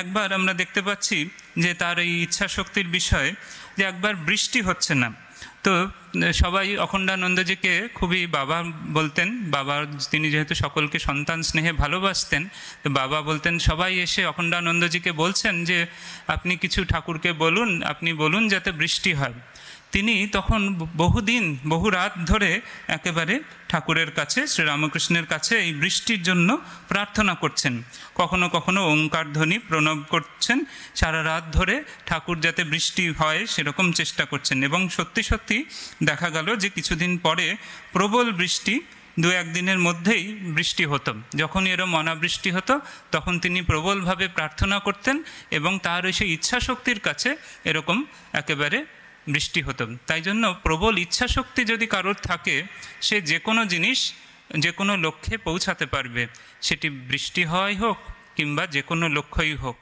একবার আমরা দেখতে পাচ্ছি যে তার এই ইচ্ছা শক্তির বিষয়ে যে একবার বৃষ্টি হচ্ছে না, তো সবাই অখণ্ডানন্দজিকে খুবই বাবা বলতেন। বাবা, তিনি যেহেতু সকলকে সন্তান স্নেহে ভালোবাসতেন, তো বাবা বলতেন সবাই এসে অখণ্ডানন্দজিকে বলছেন যে আপনি কিছু ঠাকুরকে বলুন, আপনি বলুন যাতে বৃষ্টি হয়। তিনি তখন বহুদিন বহু রাত ধরে একেবারে ঠাকুরের কাছে, শ্রীরামকৃষ্ণের কাছে এই বৃষ্টির জন্য প্রার্থনা করছেন। কখনো কখনো ওঙ্কার ধ্বনি প্রণব করছেন, সারা রাত ধরে ঠাকুর যাতে বৃষ্টি হয় সেরকম চেষ্টা করছেন। এবং সত্যি সত্যি দেখা গেল যে কিছুদিন পরে প্রবল বৃষ্টি, দু একদিনের মধ্যেই বৃষ্টি হতো। যখন এরম অনাবৃষ্টি হতো তখন তিনি প্রবলভাবে প্রার্থনা করতেন এবং তার সেই ইচ্ছা শক্তির কাছে এরকম একেবারে বৃষ্টি হতো। তাই জন্য প্রবল ইচ্ছাশক্তি যদি কারোর থাকে, সে যে কোনো জিনিস যে কোনো লক্ষ্যে পৌঁছাতে পারবে, সেটি বৃষ্টি হওয়াই হোক কিংবা যে কোনো লক্ষ্যই হোক।